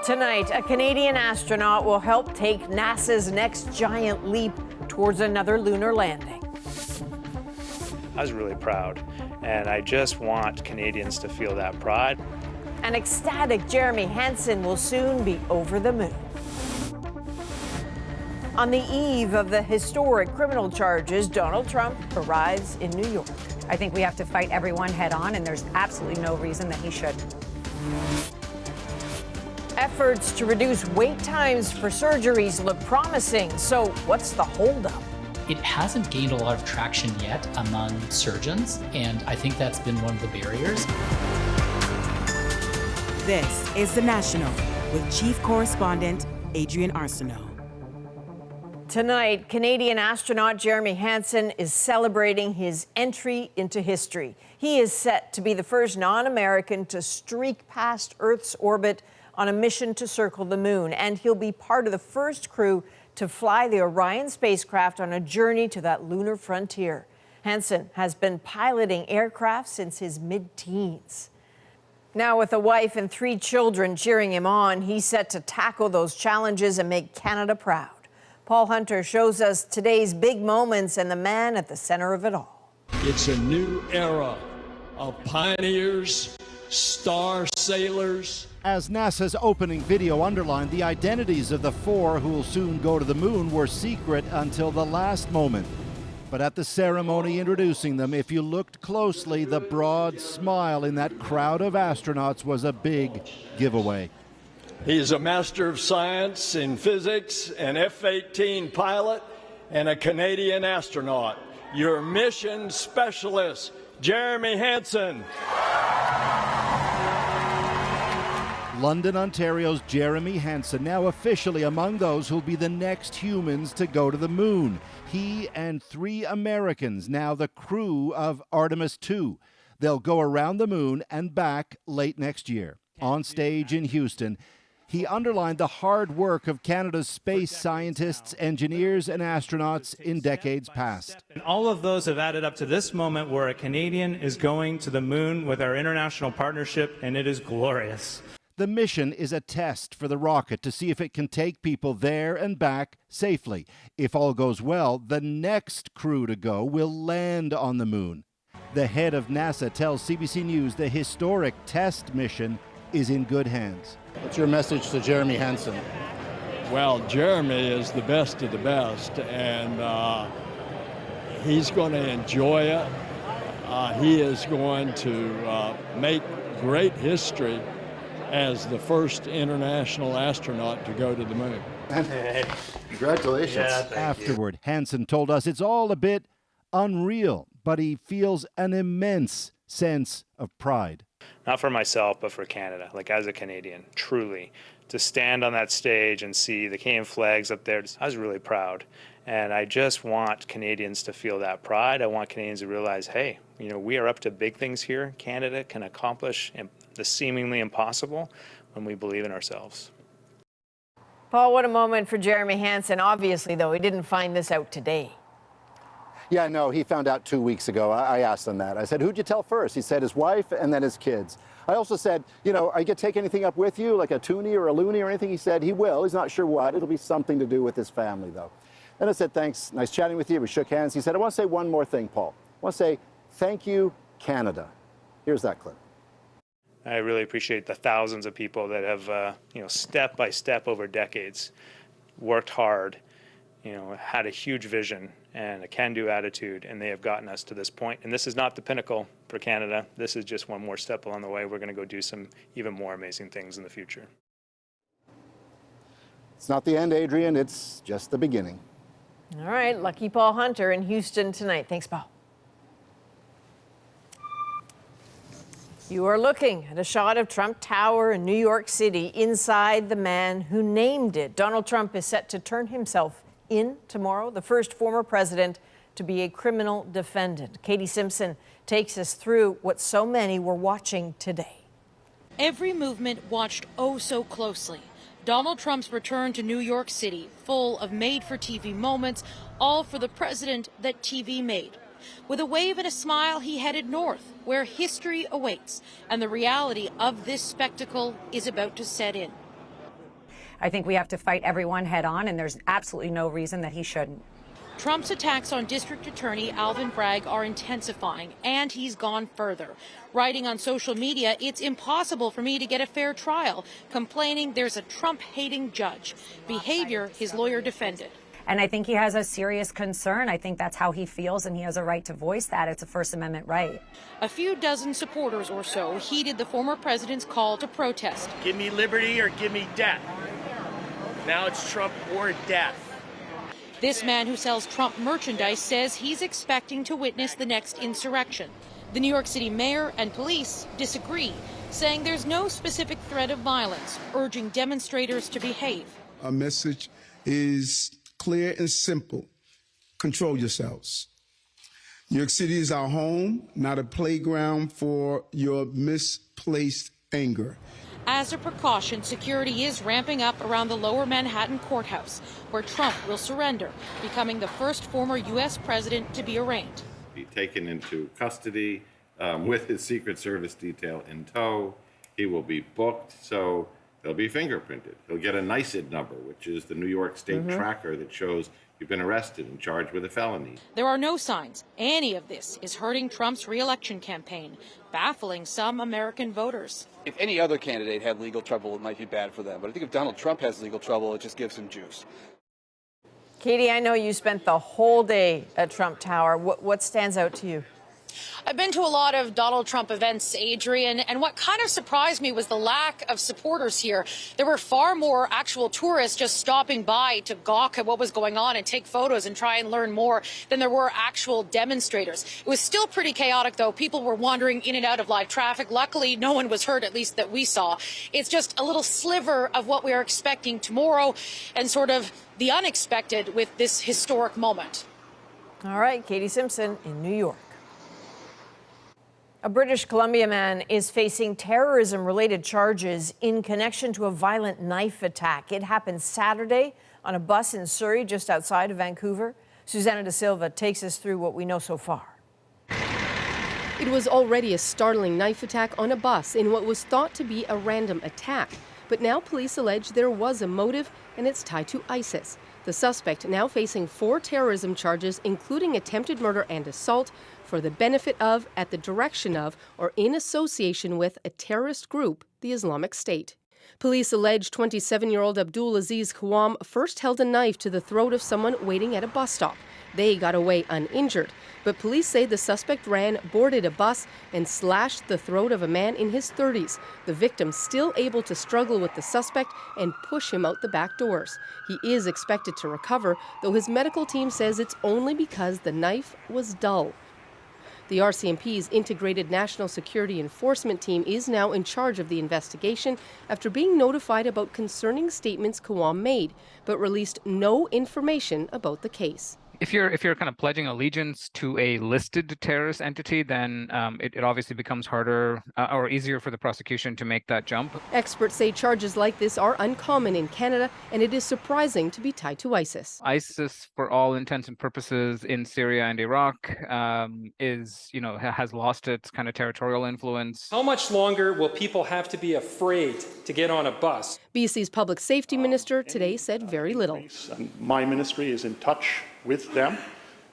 Tonight, a Canadian astronaut will help take NASA's next giant leap towards another lunar landing. I was really proud, and I just want Canadians to feel that pride. An ecstatic Jeremy Hansen will soon be over the moon. On the eve of the historic criminal charges, Donald Trump arrives in New York. I think we have to fight everyone head on, and there's absolutely no reason that he shouldn't. Efforts to reduce wait times for surgeries look promising. So what's the holdup? It hasn't gained a lot of traction yet among surgeons, and I think that's been one of the barriers. This is The National with Chief Correspondent Adrian Arsenault. Tonight, Canadian astronaut Jeremy Hansen is celebrating his entry into history. He is set to be the first non-American to streak past Earth's orbit on a mission to circle the moon, and he'll be part of the first crew to fly the Orion spacecraft on a journey to that lunar frontier. Hansen has been piloting aircraft since his mid-teens. Now, with a wife and 3 children cheering him on, he's set to tackle those challenges and make Canada proud. Paul Hunter shows us today's big moments and the man at the center of it all. It's a new era of pioneers, star sailors. As NASA's opening video underlined, the identities of the 4 who will soon go to the moon were secret until the last moment. But at the ceremony introducing them, if you looked closely, the broad smile in that crowd of astronauts was a big giveaway. He's a Master of Science in Physics, an F-18 pilot, and a Canadian astronaut. Your mission specialist, Jeremy Hansen. London, Ontario's Jeremy Hansen, now officially among those who'll be the next humans to go to the moon. He and 3 Americans, now the crew of Artemis II. They'll go around the moon and back late next year. On stage in Houston, he underlined the hard work of Canada's space scientists, engineers, and astronauts in decades past. And all of those have added up to this moment where a Canadian is going to the moon with our international partnership, and it is glorious. The mission is a test for the rocket to see if it can take people there and back safely. If all goes well, the next crew to go will land on the moon. The head of NASA tells CBC News the historic test mission is in good hands. What's your message to Jeremy Hansen? Well, Jeremy is the best of the best, and he's going to enjoy it. He is going to make great history as the first international astronaut to go to the moon. Congratulations. Yeah, afterward, Hansen told us it's all a bit unreal, but he feels an immense sense of pride. Not for myself, but for Canada, like as a Canadian, truly. To stand on that stage and see the Canadian flags up there, I was really proud. And I just want Canadians to feel that pride. I want Canadians to realize, hey, you know, we are up to big things here. Canada can accomplish the seemingly impossible when we believe in ourselves. Paul, what a moment for Jeremy Hansen. Obviously, though, he didn't find this out today. Yeah, no, he found out 2 weeks ago. I asked him that. I said, who'd you tell first? He said his wife and then his kids. I also said, you know, are you going to take anything up with you, like a toonie or a loony or anything? He said he will. He's not sure what. It'll be something to do with his family, though. Then I said, thanks. Nice chatting with you. We shook hands. He said, I want to say one more thing, Paul. I want to say thank you, Canada. Here's that clip. I really appreciate the thousands of people that have, step by step over decades, worked hard, had a huge vision and a can-do attitude, and they have gotten us to this point. And this is not the pinnacle for Canada. This is just one more step along the way. We're going to go do some even more amazing things in the future. It's not the end, Adrian. It's just the beginning. All right, lucky Paul Hunter in Houston tonight. Thanks, Paul. You are looking at a shot of Trump Tower in New York City, inside the man who named it. Donald Trump is set to turn himself in tomorrow, the first former president to be a criminal defendant. Katie Simpson takes us through what so many were watching today. Every movement watched oh so closely. Donald Trump's return to New York City, full of made-for-TV moments, all for the president that TV made. With a wave and a smile, he headed north, where history awaits, and the reality of this spectacle is about to set in. I think we have to fight everyone head on, and there's absolutely no reason that he shouldn't. Trump's attacks on District Attorney Alvin Bragg are intensifying, and he's gone further. Writing on social media, it's impossible for me to get a fair trial, complaining there's a Trump-hating judge, behavior his lawyer defended. And I think he has a serious concern. I think that's how he feels, and he has a right to voice that. It's a First Amendment right. A few dozen supporters or so heeded the former president's call to protest. Give me liberty or give me death. Now it's Trump or death. This man who sells Trump merchandise says he's expecting to witness the next insurrection. The New York City mayor and police disagree, saying there's no specific threat of violence, urging demonstrators to behave. Our message is clear and simple. Control yourselves. New York City is our home, not a playground for your misplaced anger. As a precaution, security is ramping up around the Lower Manhattan courthouse, where Trump will surrender, becoming the first former U.S. president to be arraigned. Be taken into custody with his Secret Service detail in tow. He will be booked, so he'll be fingerprinted. He'll get a NICID number, which is the New York State tracker that shows you've been arrested and charged with a felony. There are no signs any of this is hurting Trump's re-election campaign, baffling some American voters. If any other candidate had legal trouble, it might be bad for them. But I think if Donald Trump has legal trouble, it just gives him juice. Katie, I know you spent the whole day at Trump Tower. What stands out to you? I've been to a lot of Donald Trump events, Adrian, and what kind of surprised me was the lack of supporters here. There were far more actual tourists just stopping by to gawk at what was going on and take photos and try and learn more than there were actual demonstrators. It was still pretty chaotic, though. People were wandering in and out of live traffic. Luckily, no one was hurt, at least that we saw. It's just a little sliver of what we are expecting tomorrow and sort of the unexpected with this historic moment. All right, Katie Simpson in New York. A British Columbia man is facing terrorism-related charges in connection to a violent knife attack. It happened Saturday on a bus in Surrey, just outside of Vancouver. Susanna Da Silva takes us through what we know so far. It was already a startling knife attack on a bus in what was thought to be a random attack. But now police allege there was a motive, and it's tied to ISIS. The suspect now facing 4 terrorism charges, including attempted murder and assault, for the benefit of, at the direction of, or in association with a terrorist group, the Islamic State. Police allege 27-year-old Abdul Aziz Kawam first held a knife to the throat of someone waiting at a bus stop. They got away uninjured, but police say the suspect ran, boarded a bus, and slashed the throat of a man in his 30s. The victim still able to struggle with the suspect and push him out the back doors. He is expected to recover, though his medical team says it's only because the knife was dull. The RCMP's Integrated National Security Enforcement Team is now in charge of the investigation after being notified about concerning statements Kawam made, but released no information about the case. If you're kind of pledging allegiance to a listed terrorist entity, then it obviously becomes harder or easier for the prosecution to make that jump. Experts say charges like this are uncommon in Canada, and it is surprising to be tied to ISIS. ISIS, for all intents and purposes, in Syria and Iraq, has lost its kind of territorial influence. How much longer will people have to be afraid to get on a bus? BC's public safety minister today said very little. My ministry is in touch with them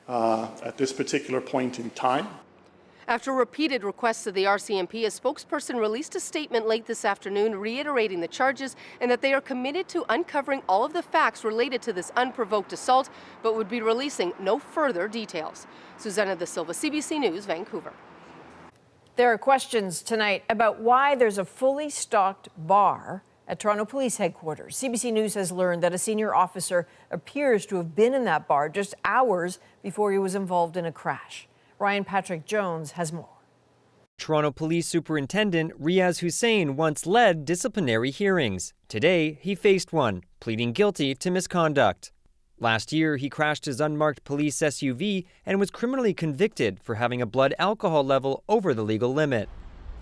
at this particular point in time. After repeated requests to the RCMP, a spokesperson released a statement late this afternoon reiterating the charges and that they are committed to uncovering all of the facts related to this unprovoked assault, but would be releasing no further details. Susanna Da Silva, CBC News, Vancouver. There are questions tonight about why there's a fully stocked bar at Toronto Police Headquarters. CBC News has learned that a senior officer appears to have been in that bar just hours before he was involved in a crash. Ryan Patrick Jones has more. Toronto Police Superintendent Riaz Hussain once led disciplinary hearings. Today, he faced one, pleading guilty to misconduct. Last year, he crashed his unmarked police SUV and was criminally convicted for having a blood alcohol level over the legal limit.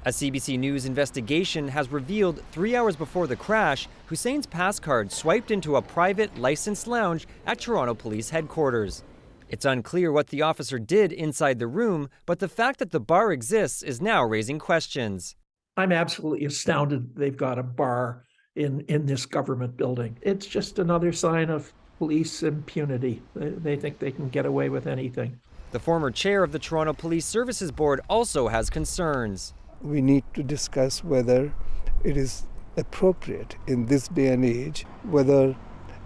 A CBC News investigation has revealed 3 hours before the crash, Hussain's pass card swiped into a private licensed lounge at Toronto Police Headquarters. It's unclear what the officer did inside the room, but the fact that the bar exists is now raising questions. I'm absolutely astounded they've got a bar in this government building. It's just another sign of police impunity. They think they can get away with anything. The former chair of the Toronto Police Services Board also has concerns. We need to discuss whether it is appropriate in this day and age, whether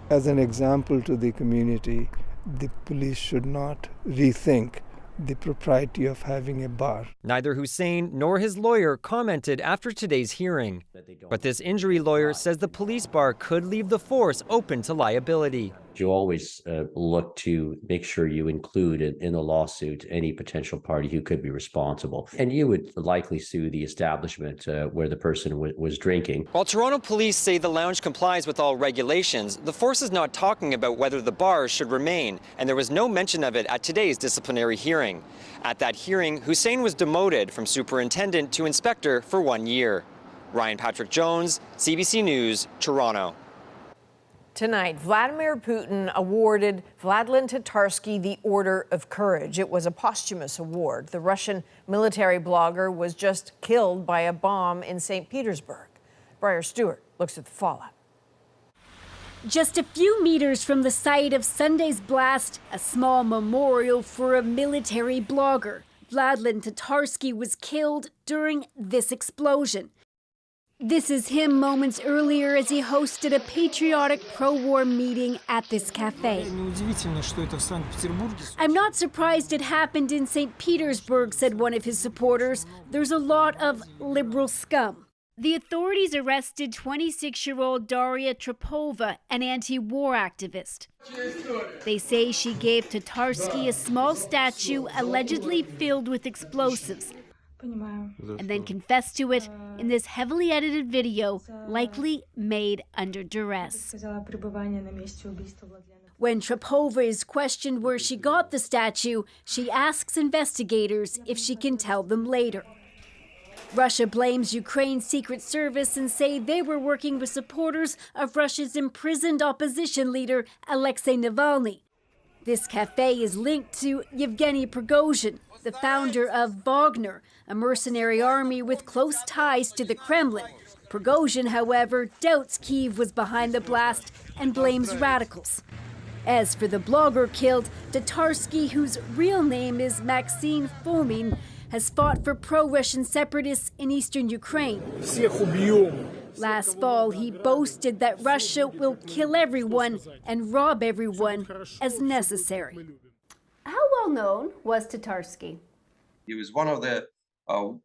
as an example to the community, the police should not rethink the propriety of having a bar. Neither Hussein nor his lawyer commented after today's hearing. But this injury lawyer says the police bar could leave the force open to liability. You always look to make sure you include in a lawsuit any potential party who could be responsible. And you would likely sue the establishment where the person was drinking. While Toronto police say the lounge complies with all regulations, the force is not talking about whether the bars should remain, and there was no mention of it at today's disciplinary hearing. At that hearing, Hussein was demoted from superintendent to inspector for 1 year. Ryan Patrick Jones, CBC News, Toronto. Tonight, Vladimir Putin awarded Vladlen Tatarsky the Order of Courage. It was a posthumous award. The Russian military blogger was just killed by a bomb in St. Petersburg. Briar Stewart looks at the fallout. Just a few meters from the site of Sunday's blast, a small memorial for a military blogger. Vladlen Tatarsky was killed during this explosion. This is him moments earlier as he hosted a patriotic pro-war meeting at this cafe. I'm not surprised it happened in St. Petersburg, said one of his supporters. There's a lot of liberal scum. The authorities arrested 26-year-old Daria Trepova, an anti-war activist. They say she gave Tatarsky a small statue allegedly filled with explosives, and then confessed to it in this heavily edited video, likely made under duress. When Trepova is questioned where she got the statue, she asks investigators if she can tell them later. Russia blames Ukraine's Secret Service and say they were working with supporters of Russia's imprisoned opposition leader, Alexei Navalny. This cafe is linked to Yevgeny Prigozhin, the founder of Wagner, a mercenary army with close ties to the Kremlin. Prigozhin, however, doubts Kyiv was behind the blast and blames radicals. As for the blogger killed, Tatarsky, whose real name is Maxim Fomin, has fought for pro-Russian separatists in eastern Ukraine. Last fall, he boasted that Russia will kill everyone and rob everyone as necessary. How well known was Tatarsky? He was one of the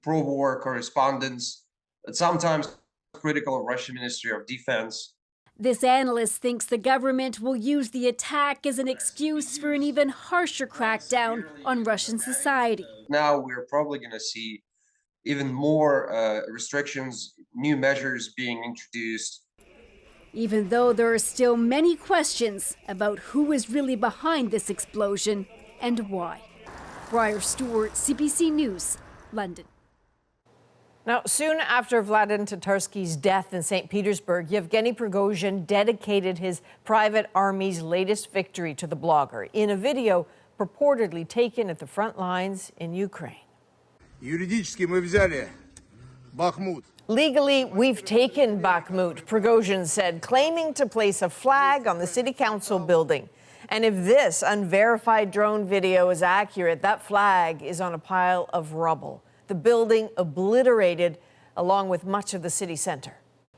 pro-war correspondents, sometimes critical of Russian Ministry of Defense. This analyst thinks the government will use the attack as an excuse for an even harsher crackdown on Russian society. Now we're probably going to see even more restrictions, new measures being introduced. Even though there are still many questions about who is really behind this explosion and why. Briar Stewart, CBC News, London. Now, soon after Vladimir Tatarsky's death in St. Petersburg, Yevgeny Prigozhin dedicated his private army's latest victory to the blogger in a video purportedly taken at the front lines in Ukraine. Legally, we've taken Bakhmut, Prigozhin said, claiming to place a flag on the city council building. And if this unverified drone video is accurate, that flag is on a pile of rubble. The building obliterated along with much of the city center.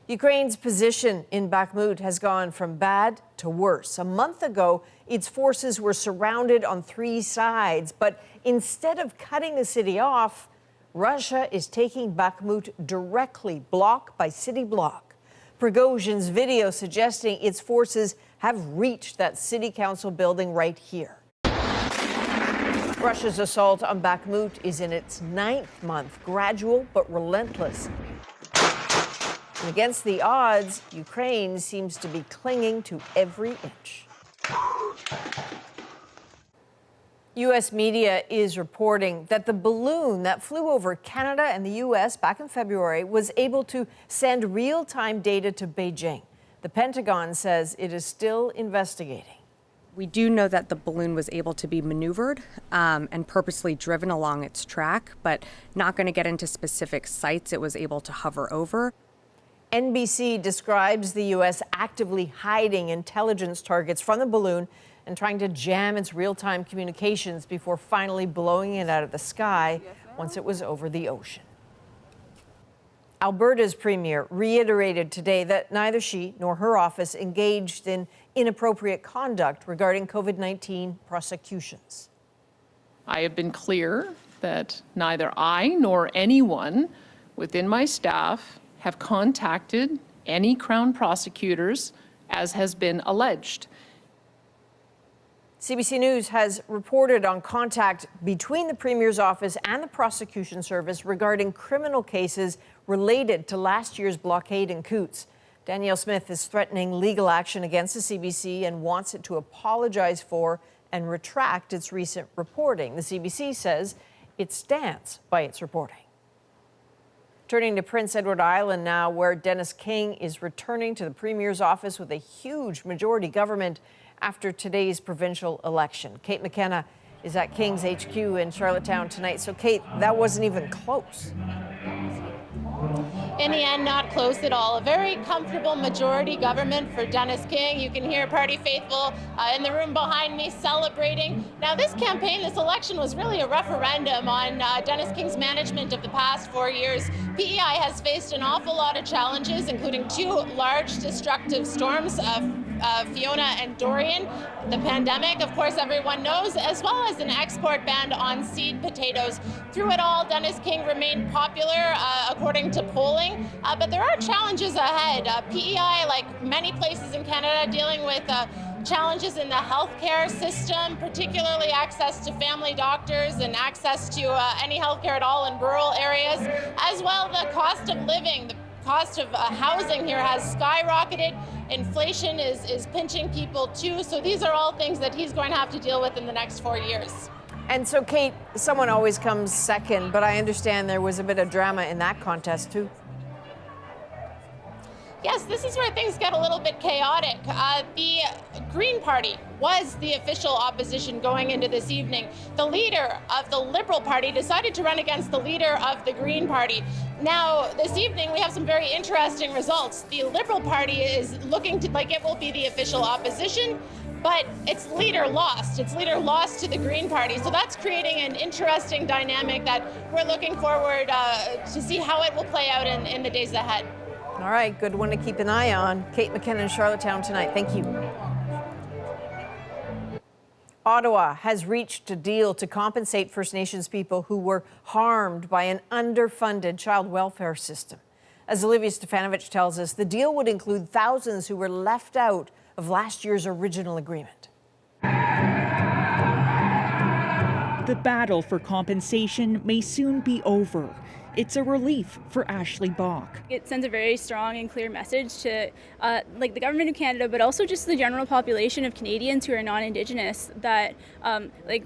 Ukraine's position in Bakhmut has gone from bad to worse. A month ago, its forces were surrounded on 3 sides, but instead of cutting the city off, Russia is taking Bakhmut directly, block by city block. Prigozhin's video suggesting its forces have reached that city council building right here. Russia's assault on Bakhmut is in its 9th month, gradual but relentless. And against the odds, Ukraine seems to be clinging to every inch. U.S. media is reporting that the balloon that flew over Canada and the U.S. back in February was able to send real-time data to Beijing. The Pentagon says it is still investigating. We do know that the balloon was able to be maneuvered and purposely driven along its track, but not going to get into specific sites it was able to hover over. NBC describes the U.S. actively hiding intelligence targets from the balloon and trying to jam its real-time communications before finally blowing it out of the sky once it was over the ocean. Alberta's premier reiterated today that neither she nor her office engaged in inappropriate conduct regarding COVID-19 prosecutions. I have been clear that neither I nor anyone within my staff have contacted any Crown prosecutors, as has been alleged. CBC News has reported on contact between the Premier's office and the prosecution service regarding criminal cases related to last year's blockade in Coutts. Danielle Smith is threatening legal action against the CBC and wants it to apologize for and retract its recent reporting. The CBC says it stands by its reporting. Turning to Prince Edward Island now, where Dennis King is returning to the Premier's office with a huge majority government after today's provincial election. Kate McKenna is at King's HQ in Charlottetown tonight. So, Kate, that wasn't even close. In the end, not close at all. A very comfortable majority government for Dennis King. You can hear party faithful in the room behind me celebrating. Now, this campaign, this election was really a referendum on Dennis King's management of the past 4 years. P.E.I. has faced an awful lot of challenges, including 2 large destructive storms, Fiona and Dorian. The pandemic, of course, everyone knows, as well as an export ban on seed potatoes. Through it all, Dennis King remained popular, according to polling, but there are challenges ahead. P.E.I., like many places in Canada, dealing with challenges in the healthcare system, particularly access to family doctors and access to any healthcare at all in rural areas, as well the cost of living. The cost of housing here has skyrocketed. Inflation is pinching people too. So these are all things that he's going to have to deal with in the next 4 years. And so, Kate, someone always comes second, but I understand there was a bit of drama in that contest too. Yes, this is where things get a little bit chaotic. The Green Party was the official opposition going into this evening. The leader of the Liberal Party decided to run against the leader of the Green Party. Now, this evening, we have some very interesting results. The Liberal Party is looking to like it will be the official opposition, but its leader lost. Its leader lost to the Green Party. So that's creating an interesting dynamic that we're looking forward to see how it will play out in the days ahead. All right, good one to keep an eye on. Kate McKenna in Charlottetown tonight. Thank you. Ottawa has reached a deal to compensate First Nations people who were harmed by an underfunded child welfare system. As Olivia Stefanovic tells us, the deal would include thousands who were left out of last year's original agreement. The battle for compensation may soon be over. It's a relief for Ashley Bach. It sends a very strong and clear message to the government of Canada, but also just the general population of Canadians who are non-Indigenous that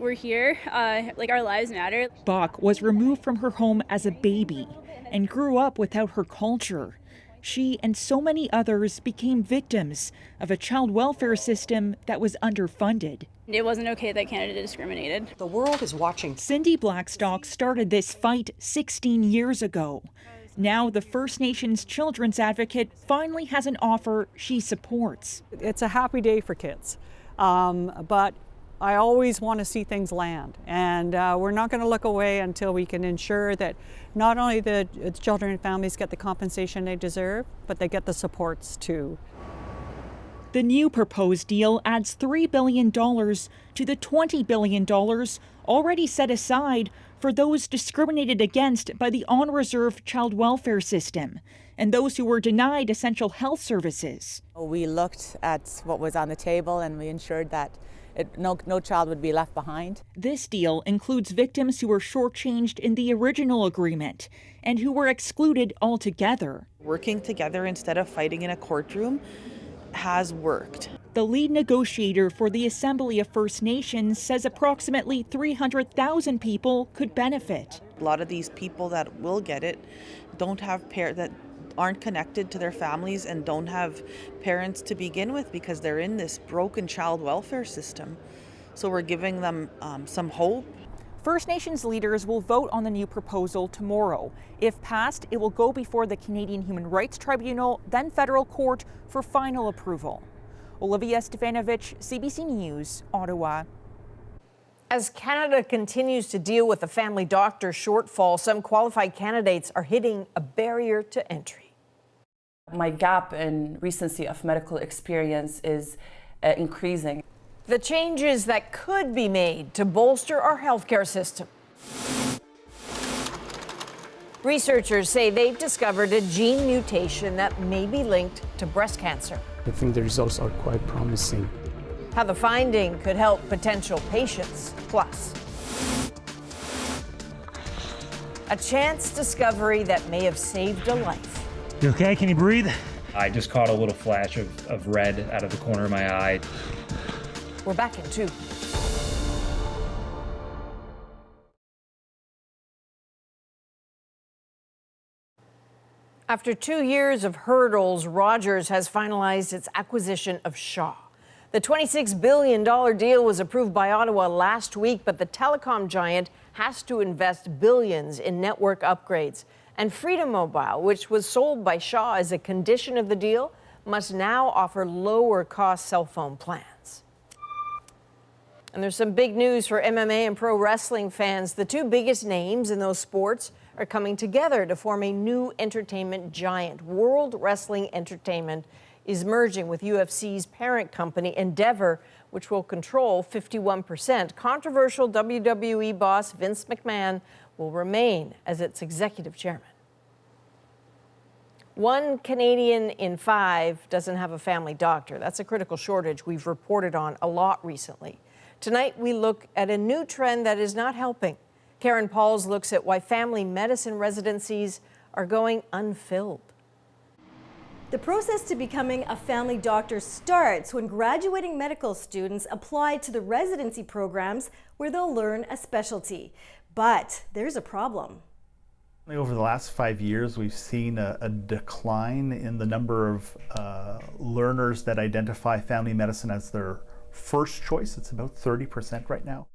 we're here, our lives matter. Bach was removed from her home as a baby and grew up without her culture. She and so many others became victims of a child welfare system that was underfunded. It wasn't okay that Canada discriminated. The world is watching. Cindy Blackstock started this fight 16 years ago. Now the First Nations children's advocate finally has an offer she supports. It's a happy day for kids, but I always want to see things land, and we're not going to look away until we can ensure that not only the children and families get the compensation they deserve, but they get the supports too. The new proposed deal adds $3 billion to the $20 billion already set aside for those discriminated against by the on-reserve child welfare system and those who were denied essential health services. We looked at what was on the table and we ensured that no child would be left behind. This deal includes victims who were shortchanged in the original agreement and who were excluded altogether. Working together instead of fighting in a courtroom has worked. The lead negotiator for the Assembly of First Nations says approximately 300,000 people could benefit. A lot of these people that will get it don't have parents that aren't connected to their families and don't have parents to begin with because they're in this broken child welfare system. So we're giving them some hope. First Nations leaders will vote on the new proposal tomorrow. If passed, it will go before the Canadian Human Rights Tribunal, then federal court for final approval. Olivia Stefanovic, CBC News, Ottawa. As Canada continues to deal with the family doctor shortfall, some qualified candidates are hitting a barrier to entry. My gap in recency of medical experience is increasing. The changes that could be made to bolster our healthcare system. Researchers say they've discovered a gene mutation that may be linked to breast cancer. I think the results are quite promising. How the finding could help potential patients. Plus, a chance discovery that may have saved a life. You okay? Can you breathe? I just caught a little flash of red out of the corner of my eye. We're back in 2. After 2 years of hurdles, Rogers has finalized its acquisition of Shaw. The $26 billion deal was approved by Ottawa last week, but the telecom giant has to invest billions in network upgrades. And Freedom Mobile, which was sold by Shaw as a condition of the deal, must now offer lower-cost cell phone plans. And there's some big news for MMA and pro wrestling fans. The two biggest names in those sports are coming together to form a new entertainment giant. World Wrestling Entertainment is merging with UFC's parent company, Endeavor, which will control 51%. Controversial WWE boss Vince McMahon will remain as its executive chairman. 1 Canadian in 5 doesn't have a family doctor. That's a critical shortage we've reported on a lot recently. Tonight, we look at a new trend that is not helping. Karen Pauls looks at why family medicine residencies are going unfilled. The process to becoming a family doctor starts when graduating medical students apply to the residency programs where they'll learn a specialty. But there's a problem. Over the last 5 years, we've seen a decline in the number of learners that identify family medicine as their first choice. It's about 30% right now.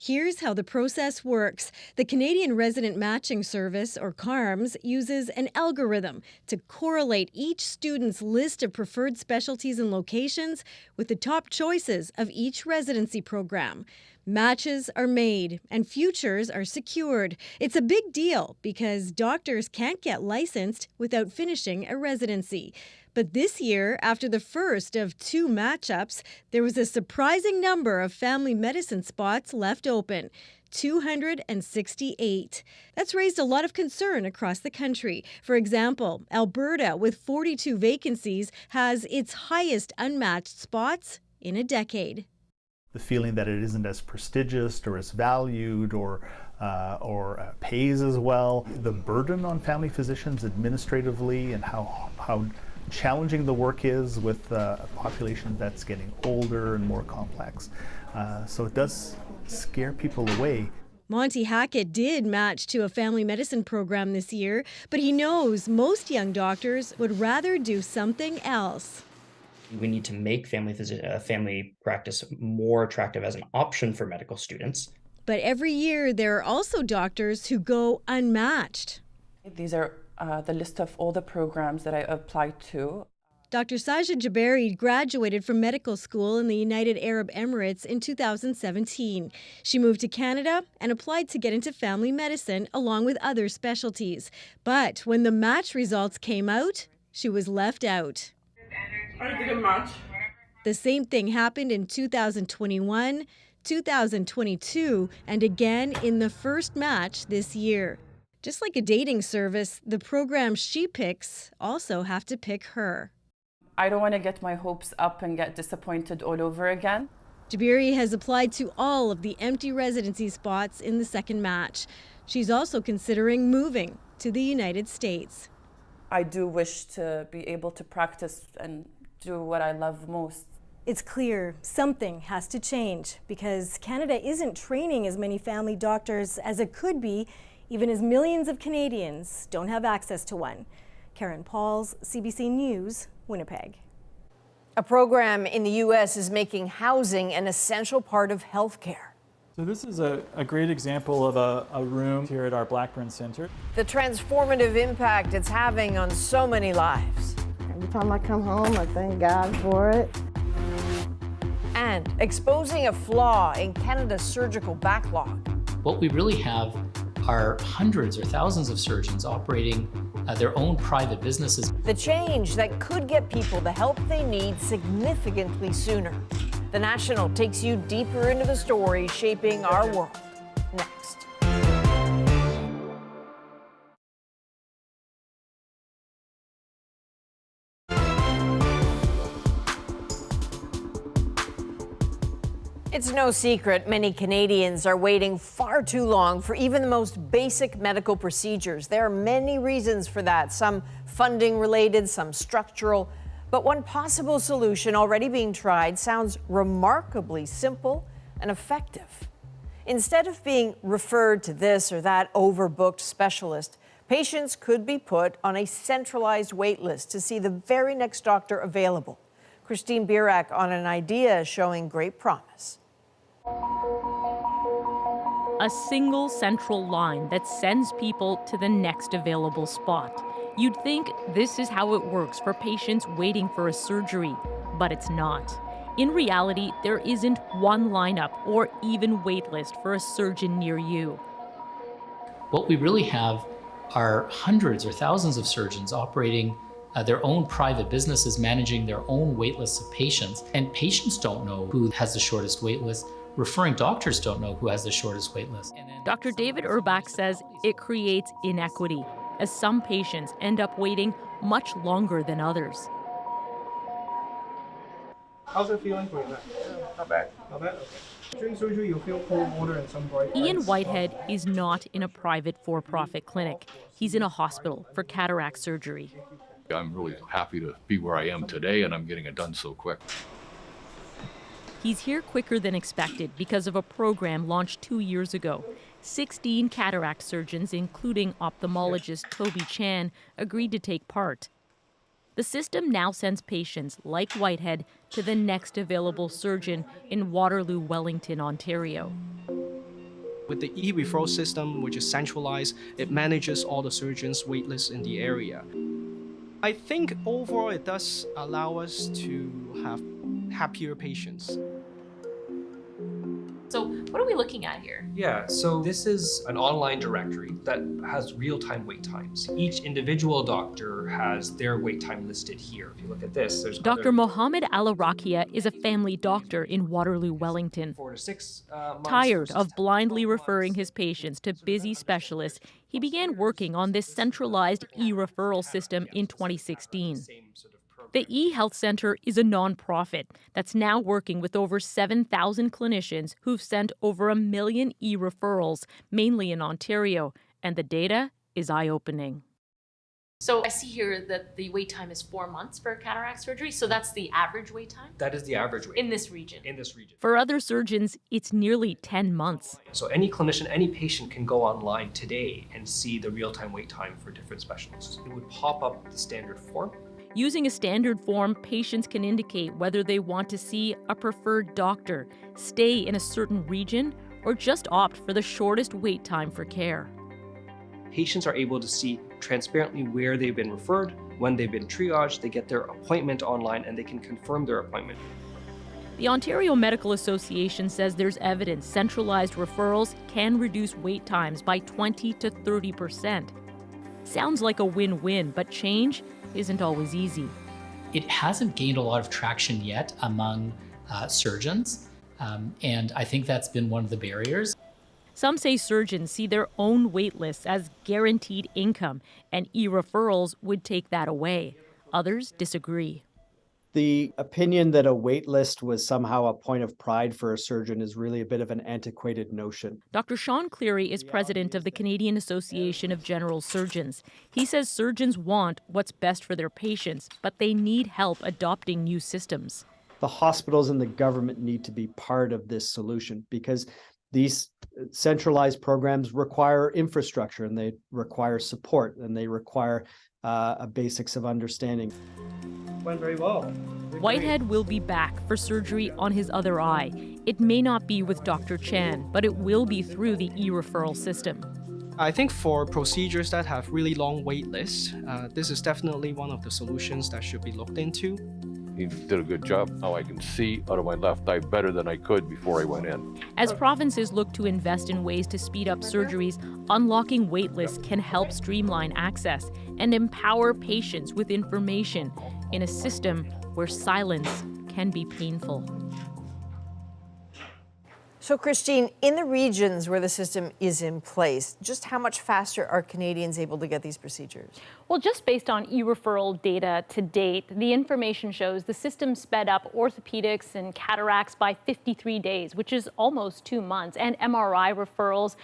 Here's how the process works. The Canadian Resident Matching Service, or CARMS, uses an algorithm to correlate each student's list of preferred specialties and locations with the top choices of each residency program. Matches are made and futures are secured. It's a big deal because doctors can't get licensed without finishing a residency. But this year, after the first of 2 matchups, there was a surprising number of family medicine spots left open. 268. That's raised a lot of concern across the country. For example, Alberta, with 42 vacancies, has its highest unmatched spots in a decade. The feeling that it isn't as prestigious or as valued or pays as well. The burden on family physicians administratively and how challenging the work is with a population that's getting older and more complex. So it does scare people away. Monty Hackett did match to a family medicine program this year, but he knows most young doctors would rather do something else. We need to make family practice more attractive as an option for medical students. But every year, there are also doctors who go unmatched. These are the list of all the programs that I applied to. Dr. Sajid Jabbari graduated from medical school in the United Arab Emirates in 2017. She moved to Canada and applied to get into family medicine along with other specialties. But when the match results came out, she was left out. I did a match. The same thing happened in 2021, 2022, and again in the first match this year. Just like a dating service, the programs she picks also have to pick her. I don't want to get my hopes up and get disappointed all over again. Jabbari has applied to all of the empty residency spots in the second match. She's also considering moving to the United States. I do wish to be able to practice and do what I love most. It's clear something has to change because Canada isn't training as many family doctors as it could be, even as millions of Canadians don't have access to one. Karen Pauls, CBC News, Winnipeg. A program in the U.S. is making housing an essential part of health care. So this is a great example of a room here at our Blackburn Center. The transformative impact it's having on so many lives. Every time I come home, I thank God for it. And exposing a flaw in Canada's surgical backlog. What we really have are hundreds or thousands of surgeons operating their own private businesses. The change that could get people the help they need significantly sooner. The National takes you deeper into the story shaping our world. Next. It's no secret many Canadians are waiting far too long for even the most basic medical procedures. There are many reasons for that, some funding related, some structural. But one possible solution already being tried sounds remarkably simple and effective. Instead of being referred to this or that overbooked specialist, patients could be put on a centralized wait list to see the very next doctor available. Christine Birak on an idea showing great promise. A single central line that sends people to the next available spot. You'd think this is how it works for patients waiting for a surgery, but it's not. In reality, there isn't one lineup or even wait list for a surgeon near you. What we really have are hundreds or thousands of surgeons operating their own private businesses, managing their own wait lists of patients. And patients don't know who has the shortest wait list. Referring doctors don't know who has the shortest wait list. Dr. David Urbach says it creates inequity, as some patients end up waiting much longer than others. How's it feeling for you now? Not bad. Not bad? Okay. During surgery, you'll feel cold water and some bright Ian lights. Whitehead is not in a private for-profit clinic. He's in a hospital for cataract surgery. I'm really happy to be where I am today, and I'm getting it done so quick. He's here quicker than expected because of a program launched 2 years ago. 16 cataract surgeons, including ophthalmologist Toby Chan, agreed to take part. The system now sends patients like Whitehead to the next available surgeon in Waterloo, Wellington, Ontario. With the e-referral system, which is centralized, it manages all the surgeons' wait lists in the area. I think overall it does allow us to have happier patients. So what are we looking at here? Yeah, so this is an online directory that has real-time wait times. Each individual doctor has their wait time listed here. If you look at this, there's Dr. Mohammed Al-Arakia is a family doctor in Waterloo, Wellington. 4 to 6 months. Tired of blindly referring his patients to busy specialists, he began working on this centralized e-referral system in 2016. The eHealth Center is a nonprofit that's now working with over 7,000 clinicians who've sent over 1 million e-referrals, mainly in Ontario, and the data is eye-opening. So I see here that the wait time is 4 months for cataract surgery, so that's the average wait time? That is the average wait. In this region? In this region. For other surgeons, it's nearly 10 months. So any clinician, any patient can go online today and see the real-time wait time for different specialists. It would pop up the standard form. Using a standard form, patients can indicate whether they want to see a preferred doctor, stay in a certain region, or just opt for the shortest wait time for care. Patients are able to see transparently where they've been referred, when they've been triaged, they get their appointment online, and they can confirm their appointment. The Ontario Medical Association says there's evidence centralized referrals can reduce wait times by 20 to 30%. Sounds like a win-win, but change isn't always easy. It hasn't gained a lot of traction yet among surgeons, and I think that's been one of the barriers. Some say surgeons see their own wait lists as guaranteed income, and e-referrals would take that away. Others disagree. The opinion that a wait list was somehow a point of pride for a surgeon is really a bit of an antiquated notion. Dr. Sean Cleary is president of the Canadian Association of General Surgeons. He says surgeons want what's best for their patients, but they need help adopting new systems. The hospitals and the government need to be part of this solution because these centralized programs require infrastructure and they require support and they require a basics of understanding. Went very well. Whitehead will be back for surgery on his other eye. It may not be with Dr. Chan, but it will be through the e-referral system. I think for procedures that have really long wait lists, this is definitely one of the solutions that should be looked into. He did a good job. Now I can see out of my left eye better than I could before I went in. As provinces look to invest in ways to speed up surgeries, unlocking wait lists can help streamline access and empower patients with information in a system where silence can be painful. So, Christine, in the regions where the system is in place, just how much faster are Canadians able to get these procedures? Well, just based on e-referral data to date, the information shows the system sped up orthopedics and cataracts by 53 days, which is almost 2 months, and MRI referrals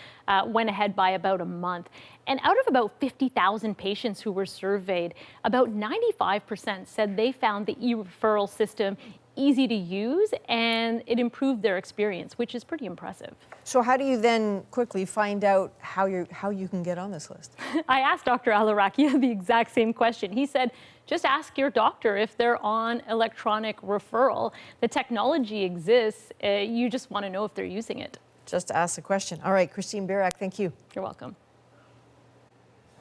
went ahead by about a month. And out of about 50,000 patients who were surveyed, about 95% said they found the e-referral system easy to use, and it improved their experience, which is pretty impressive. So how do you then quickly find out how you can get on this list? I asked Dr. Alarakia the exact same question. He said, just ask your doctor if they're on electronic referral. The technology exists, you just want to know if they're using it. Just ask the question. All right, Christine Birak, thank you. You're welcome.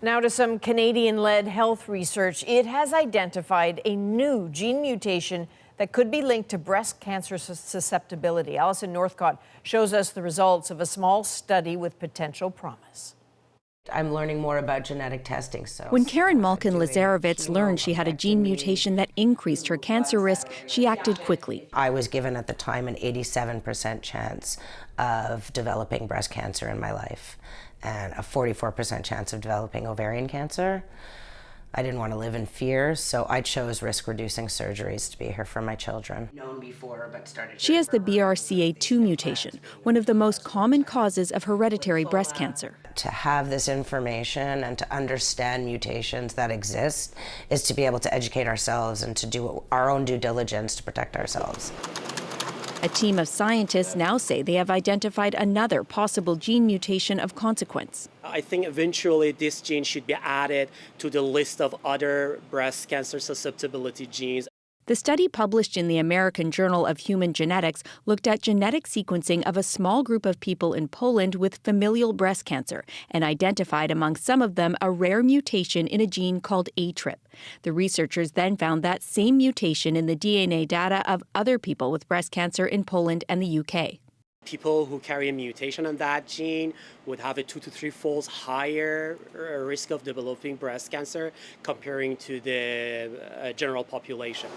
Now to some Canadian-led health research. It has identified a new gene mutation that could be linked to breast cancer susceptibility. Alison Northcott shows us the results of a small study with potential promise. I'm learning more about genetic testing. When Karen Malkin-Lazarevitz learned she had a gene mutation that increased her cancer risk, she acted quickly. I was given at the time an 87% chance of developing breast cancer in my life and a 44% chance of developing ovarian cancer. I didn't want to live in fear, so I chose risk-reducing surgeries to be here for my children. She has the BRCA2 mutation, one of the most common causes of hereditary breast cancer. To have this information and to understand mutations that exist is to be able to educate ourselves and to do our own due diligence to protect ourselves. A team of scientists now say they have identified another possible gene mutation of consequence. I think eventually this gene should be added to the list of other breast cancer susceptibility genes. The study published in the American Journal of Human Genetics looked at genetic sequencing of a small group of people in Poland with familial breast cancer and identified among some of them a rare mutation in a gene called ATRP. The researchers then found that same mutation in the DNA data of other people with breast cancer in Poland and the UK. People who carry a mutation on that gene would have a 2 to 3 folds higher risk of developing breast cancer comparing to the general population.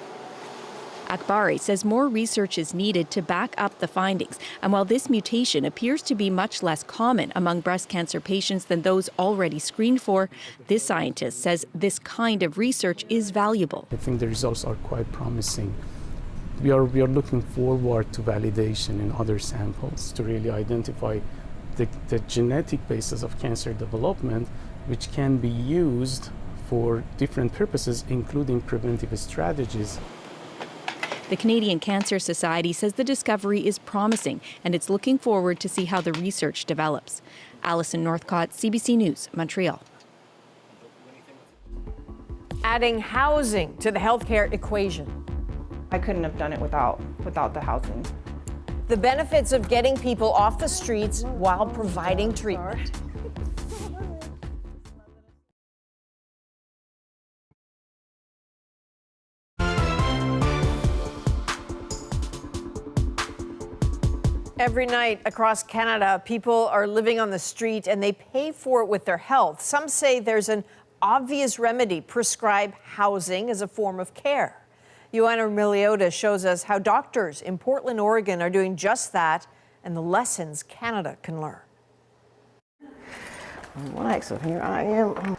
Akbari says more research is needed to back up the findings, and while this mutation appears to be much less common among breast cancer patients than those already screened for, this scientist says this kind of research is valuable. I think the results are quite promising. We are looking forward to validation in other samples to really identify the genetic basis of cancer development, which can be used for different purposes, including preventive strategies. The Canadian Cancer Society says the discovery is promising, and it's looking forward to see how the research develops. Alison Northcott, CBC News, Montreal. Adding housing to the healthcare equation. I couldn't have done it without the housing. The benefits of getting people off the streets while providing treatment. Every night across Canada, people are living on the street and they pay for it with their health. Some say there's an obvious remedy: prescribe housing as a form of care. Joanna Miliota shows us how doctors in Portland, Oregon are doing just that and the lessons Canada can learn. All right, so here I am.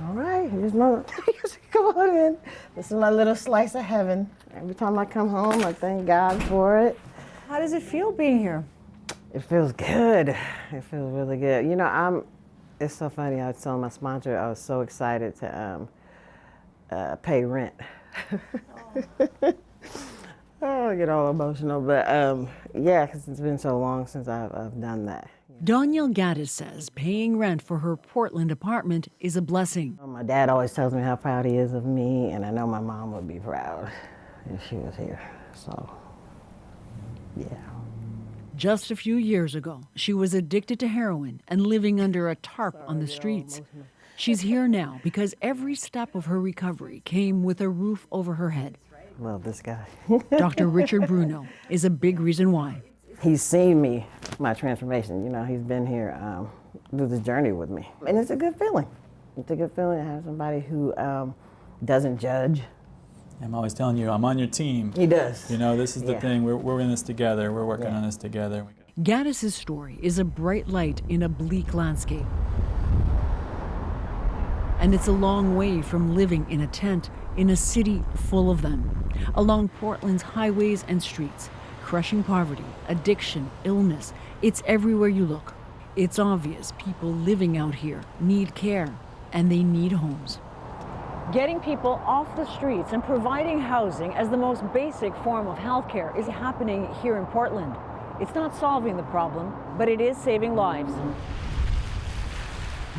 All right, here's my, come on in. This is my little slice of heaven. Every time I come home, I thank God for it. How does it feel being here? It feels good. It feels really good. You know, it's so funny, I was telling my sponsor, I was so excited to pay rent. Oh, I get all emotional, but yeah, because it's been so long since I've done that. Danielle Gaddis says paying rent for her Portland apartment is a blessing. My dad always tells me how proud he is of me, and I know my mom would be proud if she was here. So Yeah. Just a few years ago, she was addicted to heroin and living under a tarp on the streets. She's here now because every step of her recovery came with a roof over her head. Love this guy. Dr. Richard Bruno is a big reason why. He's seen me, my transformation. You know, he's been here through this journey with me. And it's a good feeling. It's a good feeling to have somebody who doesn't judge. I'm always telling you, I'm on your team. He does. You know, this is the thing. We're in this together. We're working on this together. Gaddis's story is a bright light in a bleak landscape. And it's a long way from living in a tent in a city full of them. Along Portland's highways and streets, crushing poverty, addiction, illness, it's everywhere you look. It's obvious people living out here need care, and they need homes. Getting people off the streets and providing housing as the most basic form of healthcare is happening here in Portland. It's not solving the problem, but it is saving lives.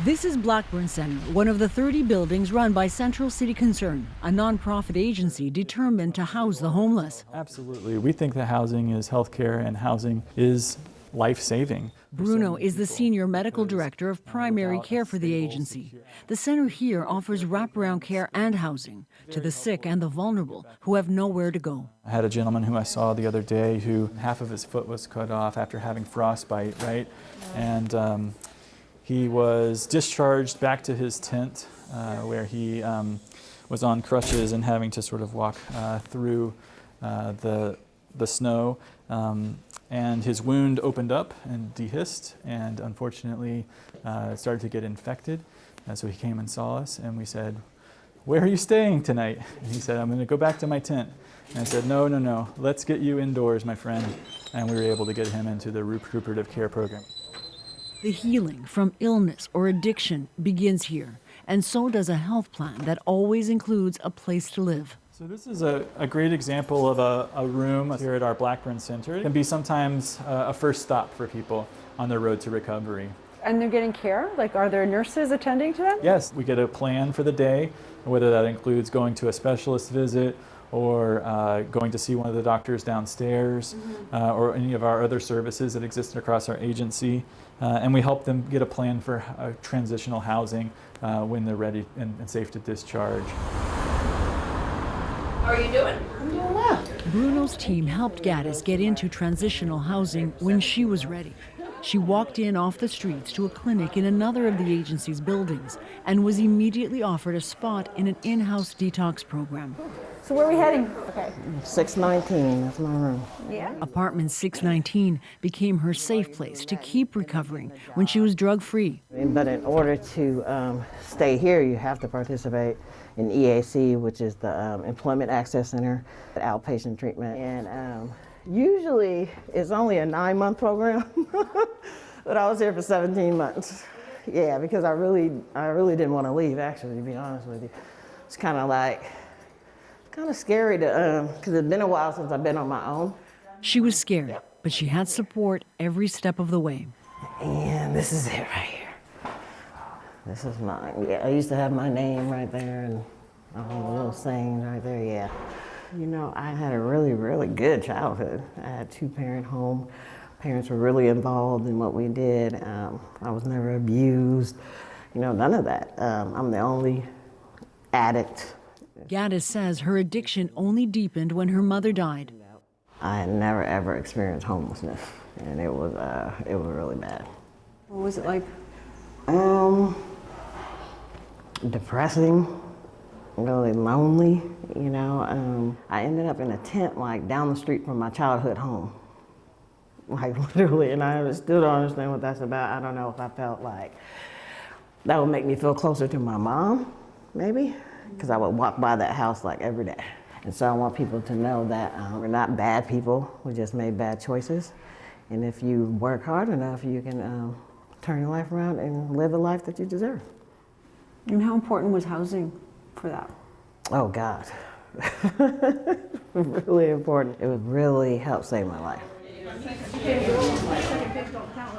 This is Blackburn Center, one of the 30 buildings run by Central City Concern, a nonprofit agency determined to house the homeless. Absolutely. We think that housing is healthcare and housing is life-saving. Bruno is the senior medical director of primary care for the agency. The center here offers wraparound care and housing to the sick and the vulnerable who have nowhere to go. I had a gentleman who I saw the other day who half of his foot was cut off after having frostbite, right? And he was discharged back to his tent where he was on crutches and having to sort of walk through the snow. And his wound opened up and dehisced, and unfortunately started to get infected. So he came and saw us, and we said, "Where are you staying tonight?" And he said, "I'm going to go back to my tent." And I said, no, let's get you indoors, my friend. And we were able to get him into the recuperative care program. The healing from illness or addiction begins here, and so does a health plan that always includes a place to live. So this is a great example of a room here at our Blackburn Center. It can be sometimes a first stop for people on their road to recovery. And they're getting care? Like, are there nurses attending to them? Yes, we get a plan for the day, whether that includes going to a specialist visit or going to see one of the doctors downstairs, or any of our other services that exist across our agency. And we help them get a plan for transitional housing when they're ready and safe to discharge. How are you doing? I'm doing well. Bruno's team helped Gaddis get into transitional housing when she was ready. She walked in off the streets to a clinic in another of the agency's buildings and was immediately offered a spot in an in-house detox program. So where are we heading? Okay. 619, that's my room. Yeah. Apartment 619 became her safe place to keep recovering when she was drug-free. But in order to stay here, you have to participate in EAC, which is the Employment Access Center, outpatient treatment. And usually it's only a 9-month program, but I was here for 17 months. Yeah, because I really didn't want to leave, actually, to be honest with you. It's kind of scary to, because it's been a while since I've been on my own. She was scared, but she had support every step of the way. And this is it right here. This is mine. Yeah, I used to have my name right there and all the little sayings right there, yeah. You know, I had a really, really good childhood. I had a 2-parent home. Parents were really involved in what we did. I was never abused, you know, none of that. I'm the only addict. Gaddis says her addiction only deepened when her mother died. I had never ever experienced homelessness, and it was really bad. What was it like? Depressing, really lonely, you know. I ended up in a tent like down the street from my childhood home. Like literally, and I still don't understand what that's about. I don't know if I felt like that would make me feel closer to my mom, maybe, because I would walk by that house like every day. And so I want people to know that we're not bad people, we just made bad choices. And if you work hard enough, you can turn your life around and live a life that you deserve. And how important was housing for that? Oh God, really important. It would really help save my life.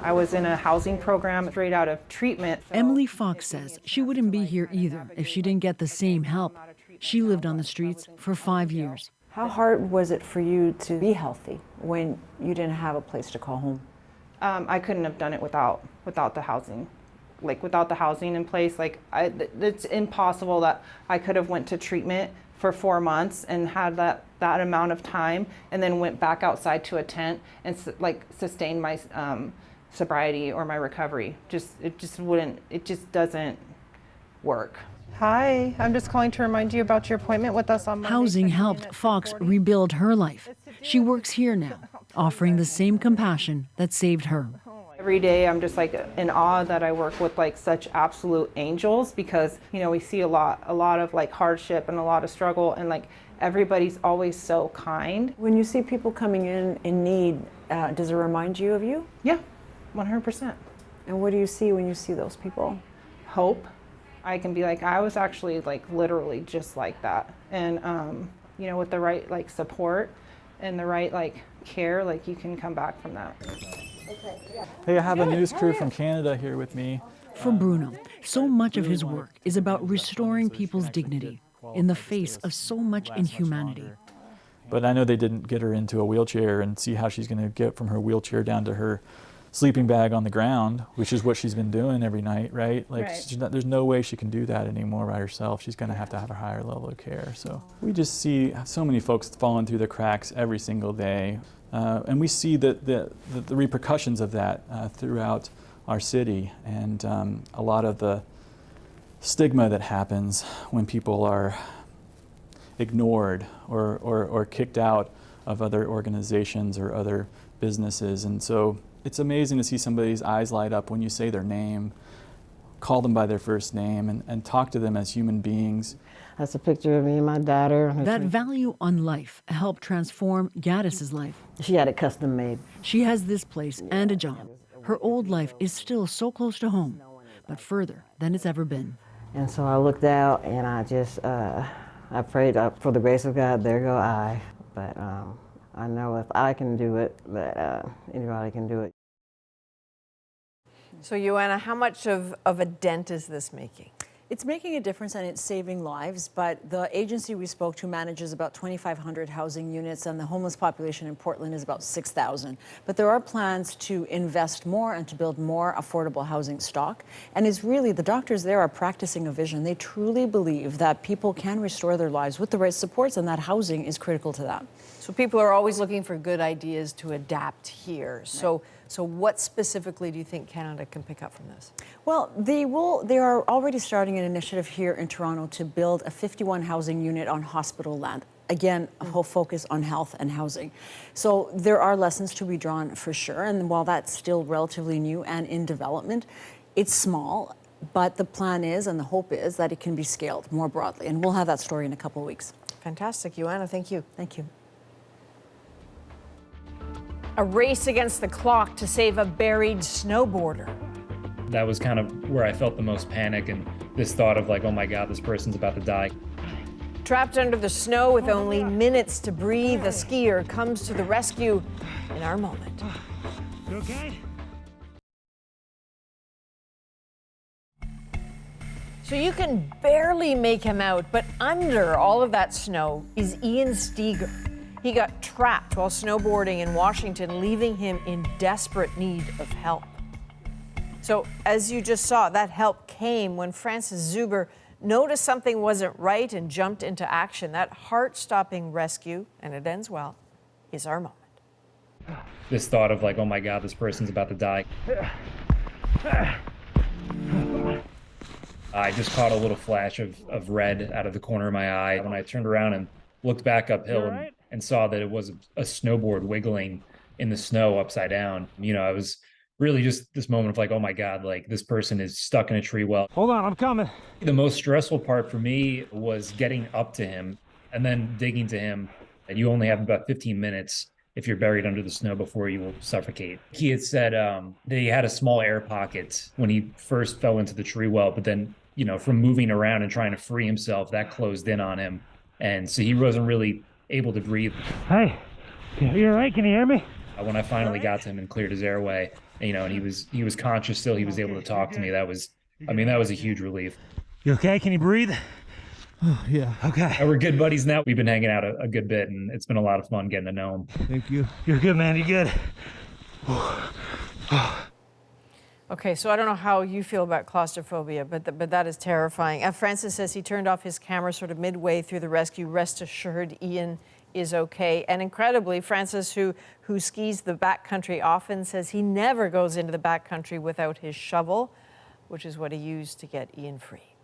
I was in a housing program straight out of treatment. Emily Fox says she wouldn't be here either if she didn't get the same help. She lived on the streets for 5 years. How hard was it for you to be healthy when you didn't have a place to call home? I couldn't have done it without the housing. Like without the housing in place, like it's impossible that I could have went to treatment for 4 months and had that amount of time and then went back outside to a tent and sustained my sobriety or my recovery. It just doesn't work. Hi, I'm just calling to remind you about your appointment with us on Monday. Housing helped Fox rebuild her life. She works here now, offering the same compassion that saved her. Every day I'm just like in awe that I work with like such absolute angels, because we see a lot of like hardship and a lot of struggle, and like everybody's always so kind. When you see people coming in need, does it remind you of you? Yeah, 100%. And what do you see when you see those people? Hope. I can be like, I was actually like literally just like that, and with the right like support and the right like care, like you can come back from that. Hey, I have a news crew from Canada here with me. For Bruno, so much of his work is about restoring people's dignity in the face of so much inhumanity. But I know they didn't get her into a wheelchair and see how she's going to get from her wheelchair down to her sleeping bag on the ground, which is what she's been doing every night, right? Like, right. There's no way she can do that anymore by herself. She's going to have a higher level of care. So we just see so many folks falling through the cracks every single day. And we see the repercussions of that throughout our city, and a lot of the stigma that happens when people are ignored or kicked out of other organizations or other businesses. And so it's amazing to see somebody's eyes light up when you say their name, call them by their first name, and talk to them as human beings. That's a picture of me and my daughter. That value on life helped transform Gaddis's life. She had it custom made. She has this place and a job. Her old life is still so close to home, but further than it's ever been. And so I looked out and I just, I prayed for the grace of God, there go I. But I know if I can do it, that anybody can do it. So, Joanna, how much of a dent is this making? It's making a difference and it's saving lives, but the agency we spoke to manages about 2,500 housing units, and the homeless population in Portland is about 6,000. But there are plans to invest more and to build more affordable housing stock. And it's really, the doctors there are practicing a vision. They truly believe that people can restore their lives with the right supports, and that housing is critical to that. So people are always looking for good ideas to adapt here. So what specifically do you think Canada can pick up from this? Well, they are already starting an initiative here in Toronto to build a 51 housing unit on hospital land. Again, a whole focus on health and housing. So there are lessons to be drawn for sure. And while that's still relatively new and in development, it's small. But the plan is, and the hope is, that it can be scaled more broadly. And we'll have that story in a couple of weeks. Fantastic. Joanna, thank you. Thank you. A race against the clock to save a buried snowboarder. That was kind of where I felt the most panic, and this thought of like, oh my God, this person's about to die. Trapped under the snow with only minutes to breathe, a skier comes to the rescue in our moment. You okay? So you can barely make him out, but under all of that snow is Ian Steger. He got trapped while snowboarding in Washington, leaving him in desperate need of help. So as you just saw, that help came when Francis Zuber noticed something wasn't right and jumped into action. That heart-stopping rescue, and it ends well, is our moment. This thought of like, oh my God, this person's about to die. I just caught a little flash of red out of the corner of my eye when I turned around and looked back uphill and saw that it was a snowboard wiggling in the snow upside down. I was really just this moment of like, oh my God, like this person is stuck in a tree well. Hold on, I'm coming. The most stressful part for me was getting up to him and then digging to him. And you only have about 15 minutes if you're buried under the snow before you will suffocate. He had said that he had a small air pocket when he first fell into the tree well, but then, from moving around and trying to free himself, that closed in on him. And so he wasn't really able to breathe. Hey, you all right? Can you hear me? When I finally got to him and cleared his airway, and he was conscious still, he was able to talk to me. That was a huge relief. You okay? Can you breathe? Oh, yeah. Okay. We're good buddies now. We've been hanging out a good bit, and it's been a lot of fun getting to know him. Thank you. You're good, man. You're good. Okay, so I don't know how you feel about claustrophobia, but that is terrifying. Francis says he turned off his camera sort of midway through the rescue. Rest assured, Ian is okay. And incredibly, Francis, who skis the backcountry often, says he never goes into the backcountry without his shovel, which is what he used to get Ian free.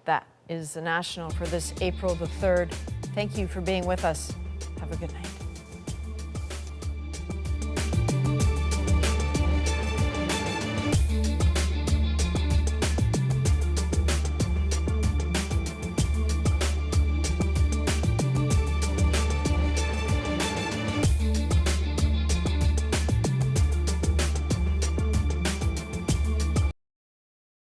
That is the National for this April the 3rd. Thank you for being with us. Have a good night.